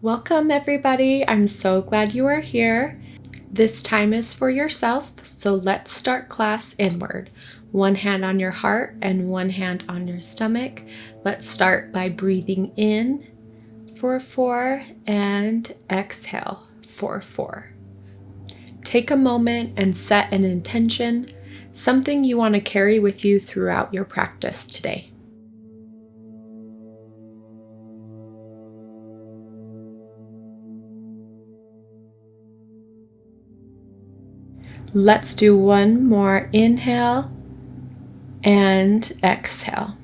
Welcome everybody, I'm so glad you are here. This time is for yourself, so let's start class inward. One hand on your heart and one hand on your stomach. Let's start by breathing in for 4 and exhale for 4. Take a moment and set an intention, something you want to carry with you throughout your practice today. Let's do one more inhale and exhale.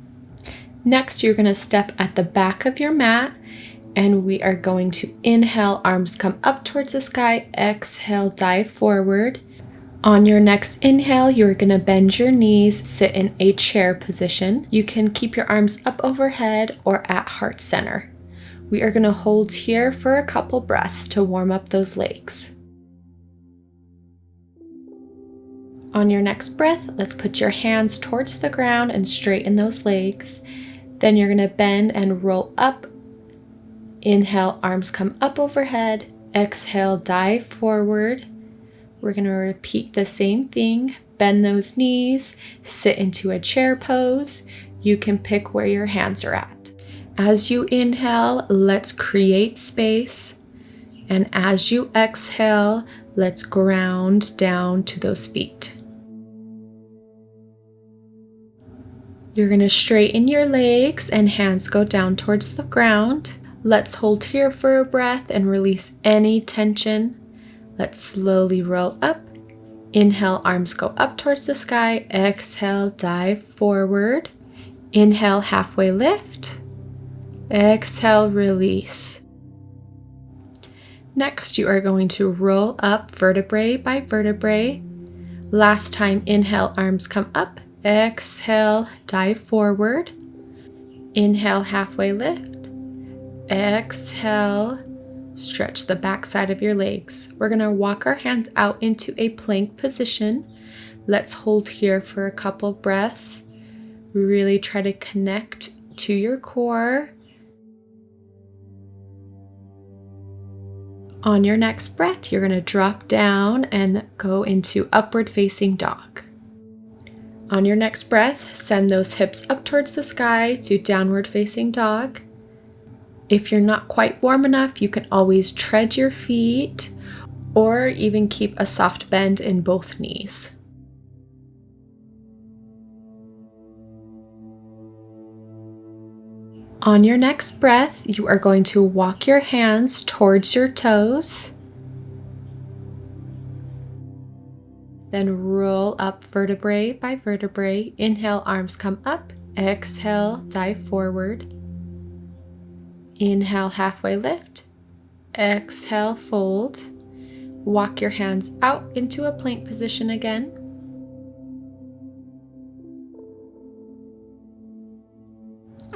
Next, you're going to step at the back of your mat and we are going to inhale, arms come up towards the sky, exhale, dive forward. On your next inhale, you're going to bend your knees, sit in a chair position. You can keep your arms up overhead or at heart center. We are going to hold here for a couple breaths to warm up those legs. On your next breath, let's put your hands towards the ground and straighten those legs. Then you're going to bend and roll up. Inhale, arms come up overhead. Exhale, dive forward. We're going to repeat the same thing. Bend those knees, sit into a chair pose. You can pick where your hands are at. As you inhale, let's create space. And as you exhale, let's ground down to those feet. You're going to straighten your legs and hands go down towards the ground. Let's hold here for a breath and release any tension. Let's slowly roll up. Inhale, arms go up towards the sky. Exhale, dive forward. Inhale, halfway lift. Exhale, release. Next, you are going to roll up vertebrae by vertebrae. Last time, inhale, arms come up. Exhale, dive forward. Inhale, halfway lift. Exhale, stretch the back side of your legs. We're going to walk our hands out into a plank position. Let's hold here for a couple breaths. Really try to connect to your core. On your next breath, you're going to drop down and go into upward facing dog. On your next breath, send those hips up towards the sky to downward facing dog. If you're not quite warm enough, you can always tread your feet or even keep a soft bend in both knees. On your next breath, you are going to walk your hands towards your toes. Then roll up vertebrae by vertebrae. Inhale, arms come up. Exhale, dive forward. Inhale, halfway lift. Exhale, fold. Walk your hands out into a plank position again.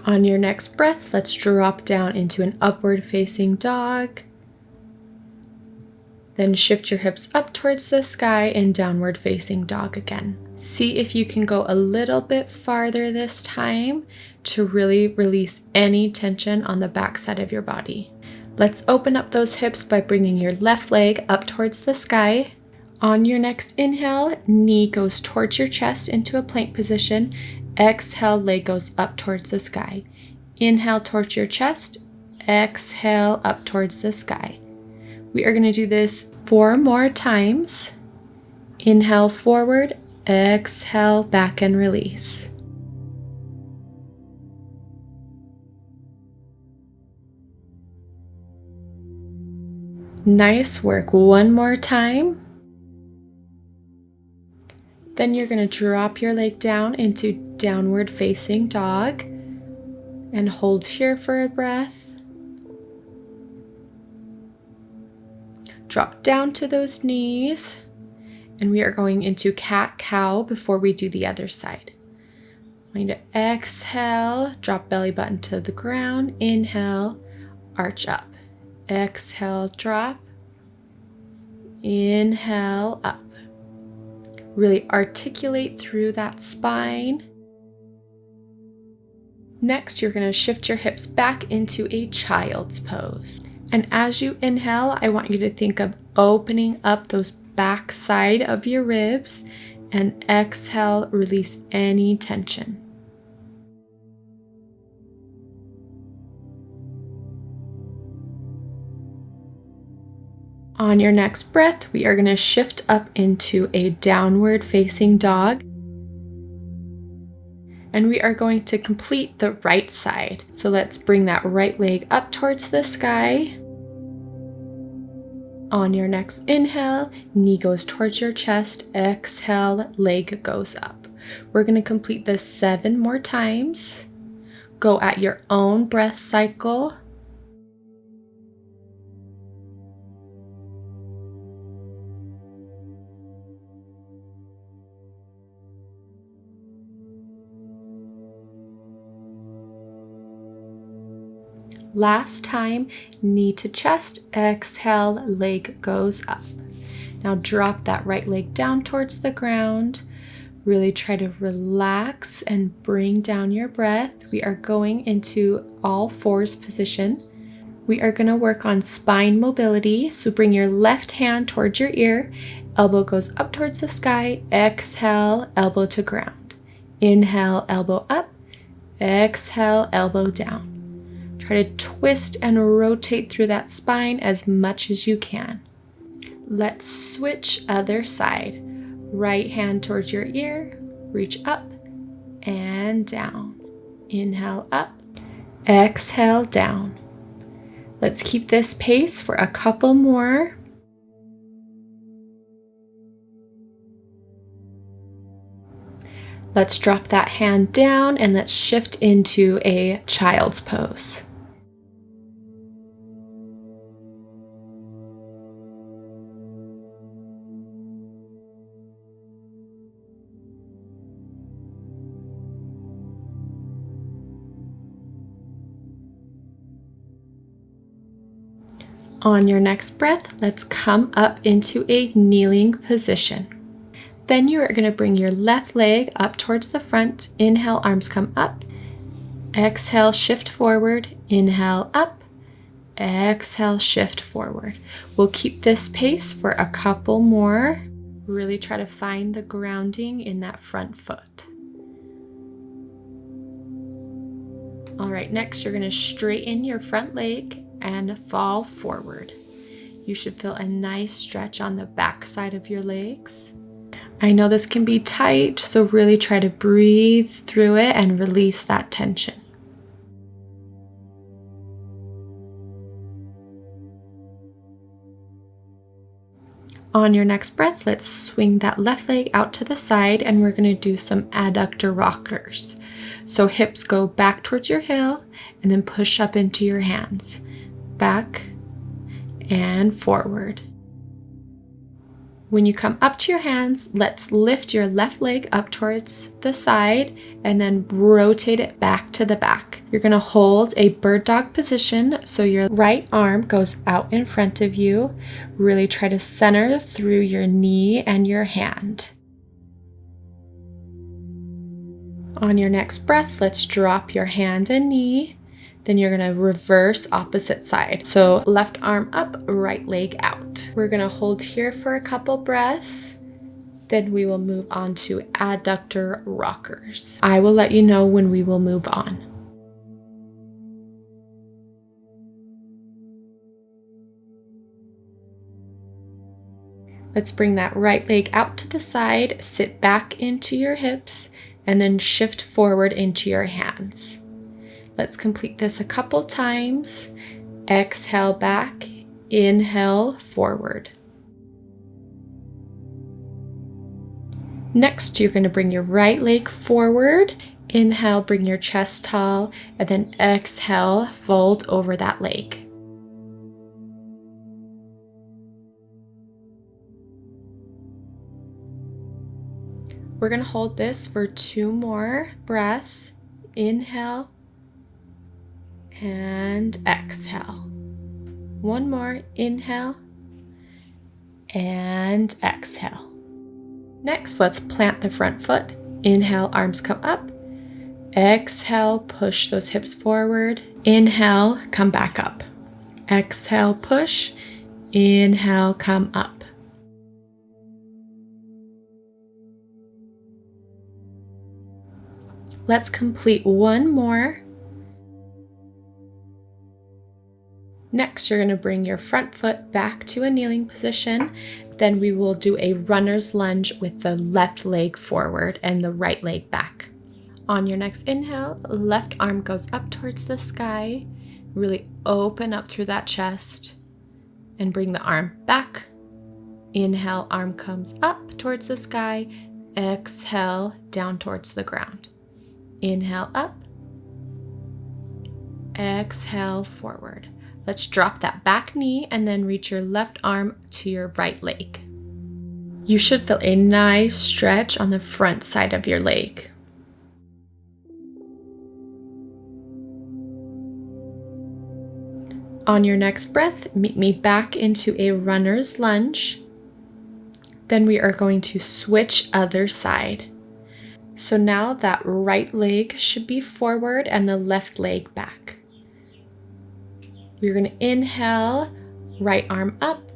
On your next breath, let's drop down into an upward facing dog. Then shift your hips up towards the sky and downward facing dog again. See if you can go a little bit farther this time to really release any tension on the back side of your body. Let's open up those hips by bringing your left leg up towards the sky. On your next inhale, knee goes towards your chest into a plank position. Exhale, leg goes up towards the sky. Inhale towards your chest. Exhale, up towards the sky. We are going to do this 4 more times. Inhale forward, exhale back and release. Nice work. One more time. Then you're going to drop your leg down into downward facing dog and hold here for a breath. Drop down to those knees, and we are going into cat-cow before we do the other side. I'm going to exhale, drop belly button to the ground, inhale, arch up. Exhale, drop. Inhale, up. Really articulate through that spine. Next, you're going to shift your hips back into a child's pose. And as you inhale, I want you to think of opening up those back side of your ribs, and exhale, release any tension. On your next breath, we are going to shift up into a downward facing dog. And we are going to complete the right side. So let's bring that right leg up towards the sky. On your next inhale, knee goes towards your chest. Exhale, leg goes up. We're going to complete this 7 more times. Go at your own breath cycle. Last time, knee to chest, exhale, leg goes up. Now drop that right leg down towards the ground. Really try to relax and bring down your breath. We are going into all fours position. We are going to work on spine mobility. So bring your left hand towards your ear. Elbow goes up towards the sky. Exhale, elbow to ground. Inhale, elbow up. Exhale, elbow down. Try to twist and rotate through that spine as much as you can. Let's switch other side. Right hand towards your ear, reach up and down. Inhale up, exhale down. Let's keep this pace for a couple more. Let's drop that hand down and let's shift into a child's pose. On your next breath, let's come up into a kneeling position. Then you are going to bring your left leg up towards the front. Inhale, arms come up. Exhale, shift forward. Inhale, up. Exhale, shift forward. We'll keep this pace for a couple more. Really try to find the grounding in that front foot. All right, next you're going to straighten your front leg and fall forward. You should feel a nice stretch on the back side of your legs. I know this can be tight, so really try to breathe through it and release that tension. On your next breath, let's swing that left leg out to the side and we're going to do some adductor rockers. So hips go back towards your heel and then push up into your hands. Back and forward. When you come up to your hands, let's lift your left leg up towards the side and then rotate it back to the back. You're going to hold a bird dog position so your right arm goes out in front of you. Really try to center through your knee and your hand. On your next breath, let's drop your hand and knee. Then you're going to reverse opposite side. So left arm up, right leg out. We're going to hold here for a couple breaths. Then we will move on to adductor rockers. I will let you know when we will move on. Let's bring that right leg out to the side, sit back into your hips, and then shift forward into your hands. Let's complete this a couple times. Exhale back, inhale forward. Next, you're going to bring your right leg forward. Inhale, bring your chest tall, and then exhale, fold over that leg. We're going to hold this for 2 more breaths. Inhale and exhale. 1 more. Inhale and exhale. Next, let's plant the front foot. Inhale, arms come up. Exhale, push those hips forward. Inhale, come back up. Exhale, push. Inhale, come up. Let's complete one more. Next, you're going to bring your front foot back to a kneeling position. Then we will do a runner's lunge with the left leg forward and the right leg back. On your next inhale, left arm goes up towards the sky. Really open up through that chest and bring the arm back. Inhale, arm comes up towards the sky. Exhale, down towards the ground. Inhale, up. Exhale, forward. Let's drop that back knee and then reach your left arm to your right leg. You should feel a nice stretch on the front side of your leg. On your next breath, meet me back into a runner's lunge. Then we are going to switch other side. So now that right leg should be forward and the left leg back. We're going to inhale, right arm up.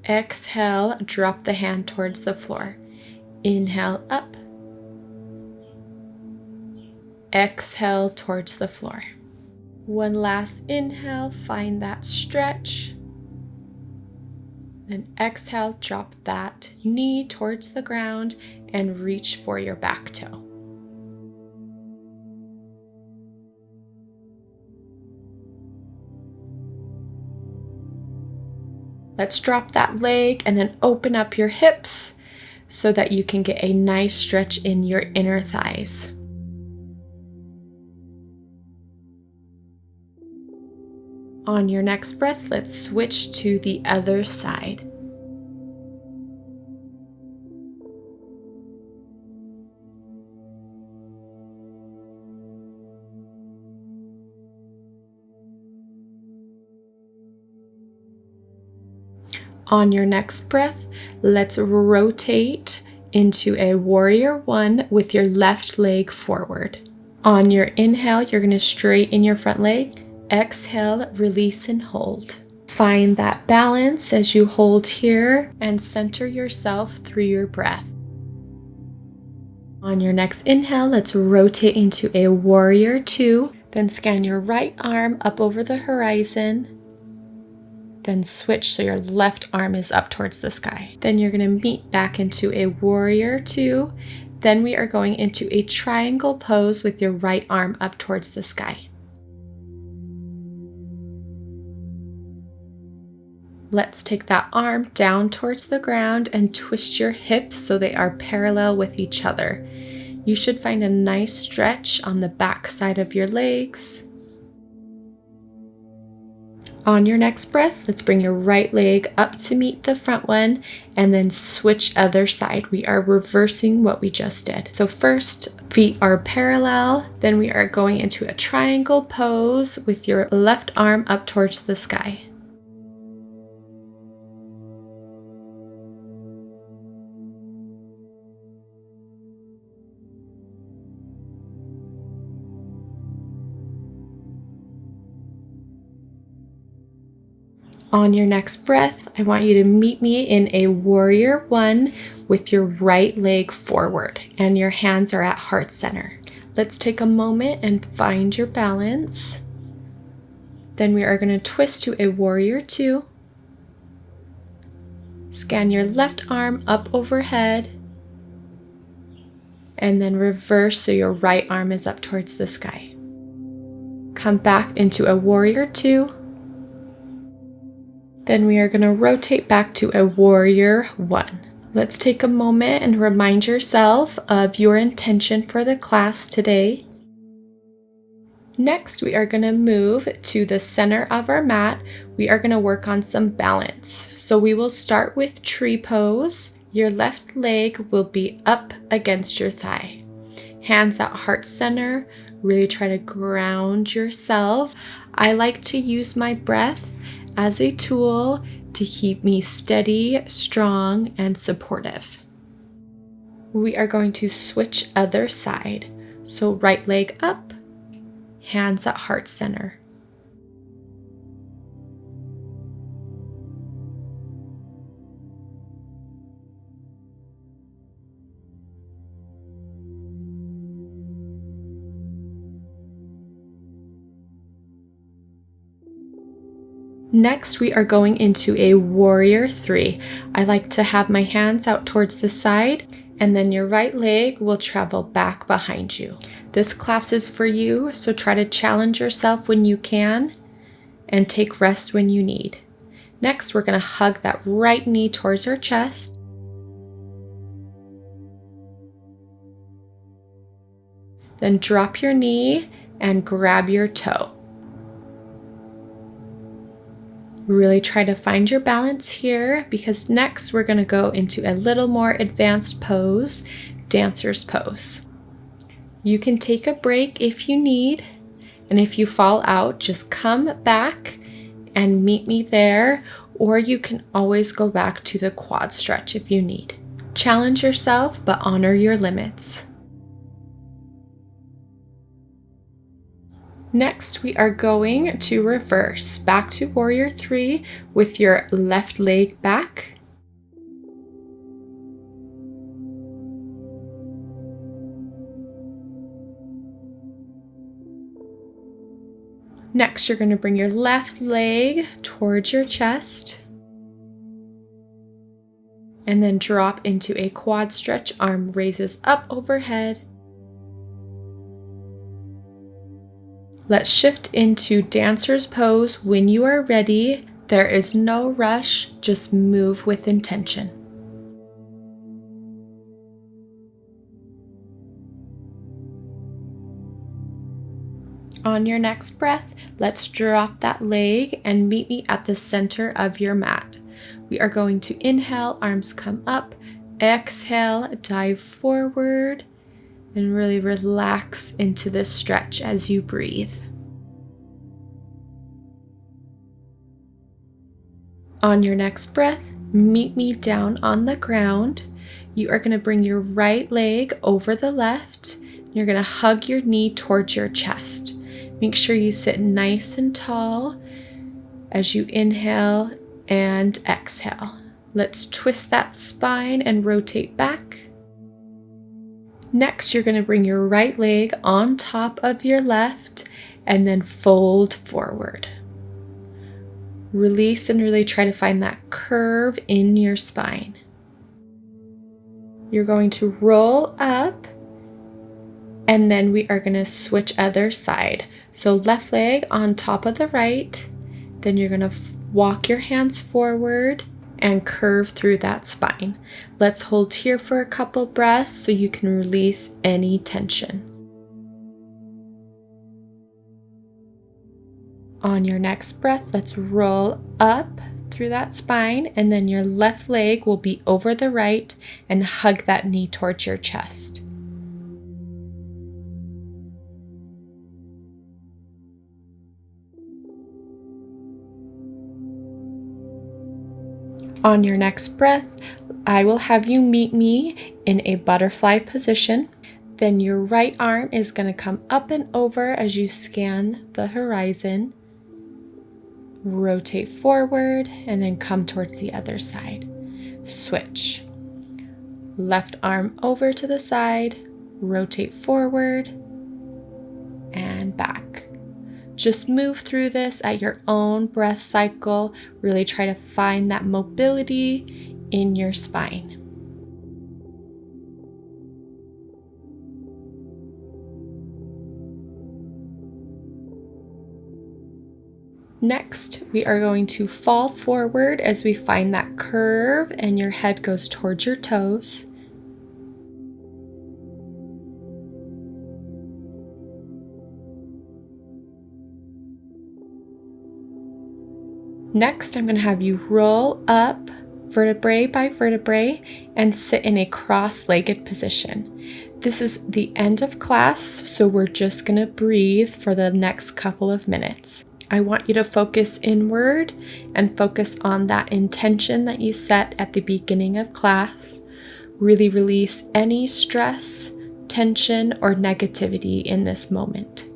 Exhale, drop the hand towards the floor. Inhale, up. Exhale, towards the floor. One last inhale, find that stretch. Then exhale, drop that knee towards the ground and reach for your back toe. Let's drop that leg and then open up your hips so that you can get a nice stretch in your inner thighs. On your next breath, let's switch to the other side. On your next breath, let's rotate into a warrior one with your left leg forward. On your inhale, you're going to straighten your front leg. Exhale, release and hold. Find that balance as you hold here and center yourself through your breath. On your next inhale, let's rotate into a warrior two. Then scan your right arm up over the horizon. Then switch so your left arm is up towards the sky. Then you're going to meet back into a warrior two. Then we are going into a triangle pose with your right arm up towards the sky. Let's take that arm down towards the ground and twist your hips so they are parallel with each other. You should find a nice stretch on the back side of your legs. On your next breath, let's bring your right leg up to meet the front one and then switch other side. We are reversing what we just did. So first, feet are parallel. Then we are going into a triangle pose with your left arm up towards the sky. On your next breath, I want you to meet me in a warrior one with your right leg forward and your hands are at heart center. Let's take a moment and find your balance. Then we are going to twist to a warrior two. Scan your left arm up overhead and then reverse so your right arm is up towards the sky. Come back into a warrior two. Then we are going to rotate back to a warrior one. Let's take a moment and remind yourself of your intention for the class today. Next, we are going to move to the center of our mat. We are going to work on some balance. So we will start with tree pose. Your left leg will be up against your thigh. Hands at heart center. Really try to ground yourself. I like to use my breath as a tool to keep me steady, strong, and supportive. We are going to switch other side. So right leg up, hands at heart center. Next, we are going into a warrior 3. I like to have my hands out towards the side, and then your right leg will travel back behind you. This class is for you, so try to challenge yourself when you can and take rest when you need. Next, we're going to hug that right knee towards our chest. Then drop your knee and grab your toe. Really try to find your balance here, because next we're going to go into a little more advanced pose, dancer's pose. You can take a break if you need, and if you fall out, just come back and meet me there, or you can always go back to the quad stretch if you need. Challenge yourself, but honor your limits. Next, we are going to reverse back to warrior 3 with your left leg back. Next, you're going to bring your left leg towards your chest and then drop into a quad stretch. Arm raises up overhead. Let's shift into dancer's pose when you are ready. There is no rush, just move with intention. On your next breath, let's drop that leg and meet me at the center of your mat. We are going to inhale, arms come up, exhale, dive forward, and really relax into this stretch as you breathe. On your next breath, meet me down on the ground. You are going to bring your right leg over the left. You're going to hug your knee towards your chest. Make sure you sit nice and tall as you inhale and exhale. Let's twist that spine and rotate back. Next, you're going to bring your right leg on top of your left and then fold forward. Release and really try to find that curve in your spine. You're going to roll up and then we are going to switch other side. So left leg on top of the right, then you're going to walk your hands forward and curve through that spine. Let's hold here for a couple breaths so you can release any tension. On your next breath, let's roll up through that spine, and then your left leg will be over the right and hug that knee towards your chest. On your next breath, I will have you meet me in a butterfly position. Then your right arm is going to come up and over as you scan the horizon. Rotate forward and then come towards the other side. Switch. Left arm over to the side, rotate forward and back. Just move through this at your own breath cycle. Really try to find that mobility in your spine. Next, we are going to fall forward as we find that curve and your head goes towards your toes. Next, I'm going to have you roll up vertebrae by vertebrae and sit in a cross-legged position. This is the end of class, so we're just going to breathe for the next couple of minutes. I want you to focus inward and focus on that intention that you set at the beginning of class. Really release any stress, tension, or negativity in this moment.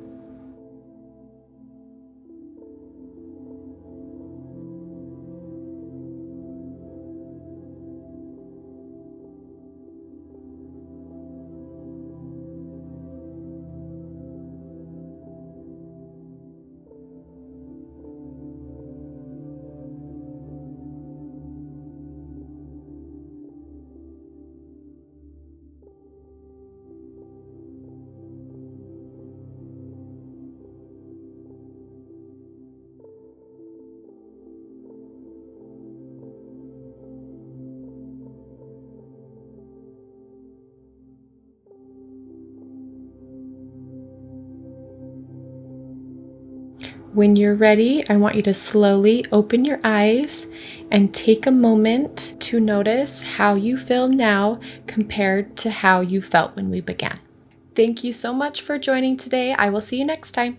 When you're ready, I want you to slowly open your eyes and take a moment to notice how you feel now compared to how you felt when we began. Thank you so much for joining today. I will see you next time.